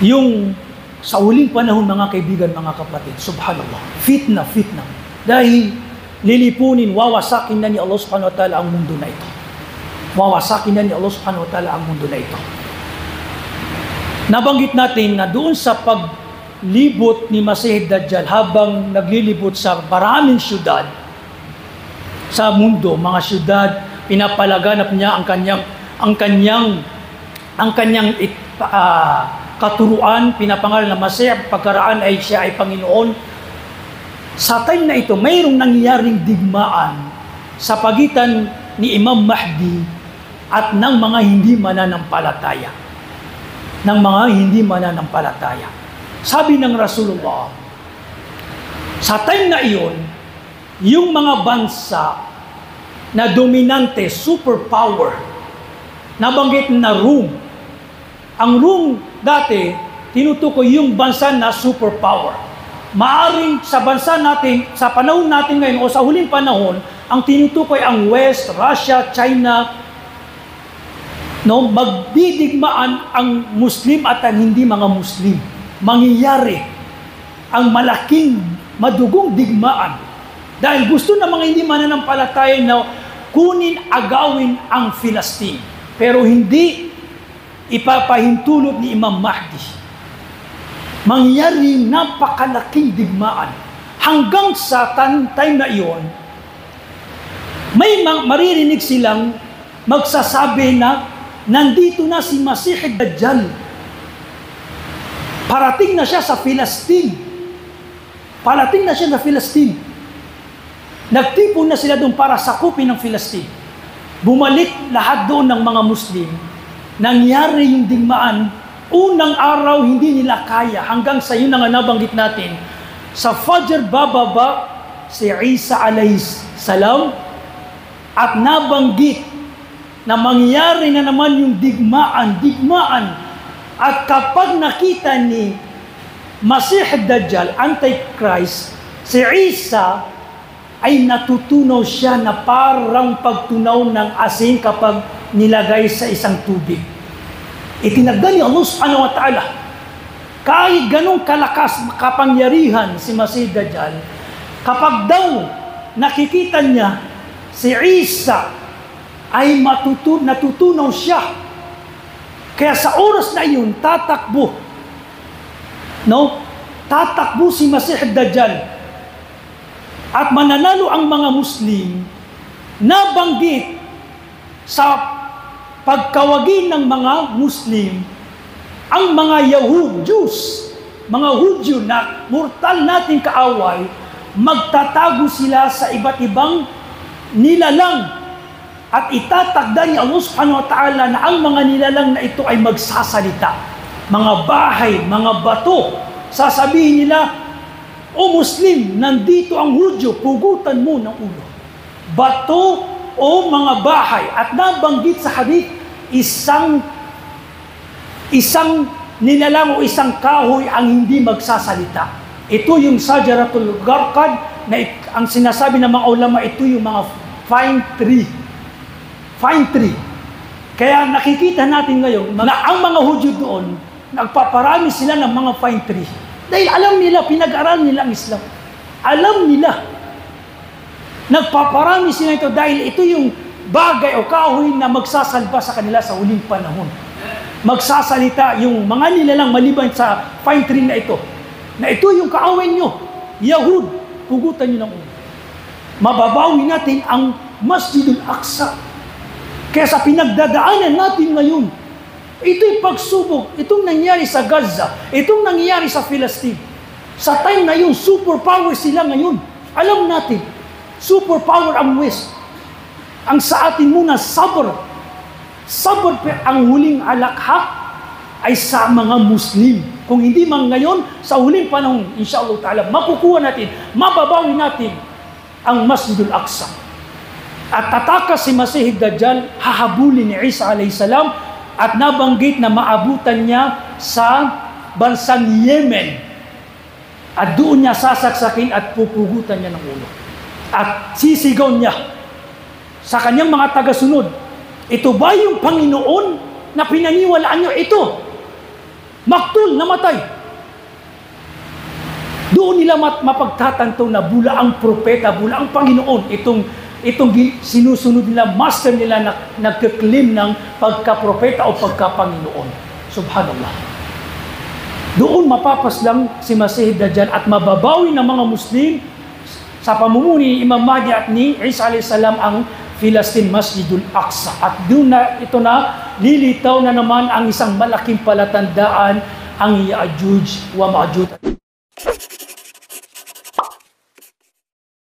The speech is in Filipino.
Yung sa huling panahon, mga kaibigan, mga kapatid, subhanallah, fitna. Dahil lilipunin, wawasakin na ni Allah subhanahu wa ta'ala ang mundo na ito. Wawasakin na ni Allah subhanahu wa ta'ala ang mundo na ito. Nabanggit natin na doon sa paglibot ni Masih Dajjal, habang naglilibot sa maraming syudad sa mundo, mga syudad, pinapalaganap niya ang kanyang katuruan, pinapangalan na Masih, pagkaraan ay siya ay Panginoon. Sa time na ito, mayroong nangyaring digmaan sa pagitan ni Imam Mahdi at ng mga hindi mananampalataya. Sabi ng Rasulullah, sa time na iyon, yung mga bansa na dominante, superpower, nabanggit na Rome. Ang Rome dati, tinutukoy yung bansa na superpower. Maaring sa bansa natin, sa panahon natin ngayon o sa huling panahon, ang tinutukoy ang West, Russia, China, magdidigmaan ang Muslim at ang hindi mga Muslim. Mangyayari ang malaking, madugong digmaan. Dahil gusto ng mga hindi mananampalataya na kunin, agawin ang Palestine. Pero hindi ipapahintulot ni Imam Mahdi. Mangyayari napakalaking digmaan. Hanggang sa time na iyon, may maririnig silang magsasabi na nandito na si Masih Dajjal. Parating na siya sa Palestine. Nagtipon na sila doon para sakupin ng Palestine. Bumalik lahat doon ng mga Muslim. Nangyari yung digmaan. Unang araw, hindi nila kaya. Hanggang sa yun na nga nabanggit natin. Sa Fajr, bababa si Isa alayhis salam at nabanggit na mangyari na naman yung digmaan. At kapag nakita ni Masih Dajjal, Antichrist, si Isa ay natutunaw siya na parang pagtunaw ng asin kapag nilagay sa isang tubig. Itinagda ni Allah subhanahu wa ta'ala. Kahit ganong kalakas, kapangyarihan si Masih Dajjal, kapag daw nakikita niya si Isa ay natutunaw siya. Kaya sa oras na iyon, tatakbo si Masih Dajjal at mananalo ang mga Muslim. Nabanggit sa pagkawagin ng mga Muslim ang mga Jews, mga Hudyo na mortal nating kaaway, magtatago sila sa iba't ibang nilalang at itatagda ni Allah subhanahu wa ta'ala na ang mga nilalang na ito ay magsasalita. Mga bahay, mga bato, sasabihin nila, "O Muslim, nandito ang Hudyo, pugutan mo ng ulo." Bato o mga bahay. At nabanggit sa hadith, isang nilalang o isang kahoy ang hindi magsasalita. Ito yung Sajaratul Gharqad na ang sinasabi ng mga ulama, ito yung mga fine tree. Kaya nakikita natin ngayon na ang mga Hudyo doon, nagpaparami sila ng mga fine tree. Dahil alam nila, pinag-aralan nila ang Islam. Alam nila. Nagpaparami sila ito dahil ito yung bagay o kahoy na magsasalba sa kanila sa huling panahon. Magsasalita yung mga nilalang maliban sa fine tree na ito. Na ito yung kaaway nyo. Yahud, pugutan nyo ng ulo. Mababawi natin ang Masjidul Aqsa. Kaya sa pinagdadaanan natin ngayon, ito'y pagsubok. Itong nangyari sa Gaza. Itong nangyari sa Palestine. Sa time na yun, superpower sila ngayon. Alam natin, superpower ang West. Ang sa atin muna, sabr. Sabr ang huling alakhak ay sa mga Muslim. Kung hindi man ngayon, sa huling panahon, insyaAllah ta'ala, makukuha natin, mababawi natin ang Masjidul Aqsa. At tatakas si Masih Dajjal, hahabulin ni Isa alayhis salam, at nabanggit na maabutan niya sa bansang Yemen. At doon niya sasaksakin at pupugutan niya ng ulo. At sisigaw niya sa kanyang mga tagasunod, ito ba yung Panginoon na pinaniwalaan niyo? Ito. Maktul, namatay. Doon nila mapagtatanto na bula ang propeta, bula ang Panginoon, itong sinusunod nila, master nila na nagkaklim ng pagka-propeta o pagka-Panginoon. Subhanallah. Doon mapapaslang si Masih Dajjal at mababawi ng mga Muslim sa pamumuni ni Imam Mahdi at ni Isa a.s. ang Filastin Masjidul Aqsa. At doon na ito na lilitaw na naman ang isang malaking palatandaan, ang Ya'juj wa Ma'juj.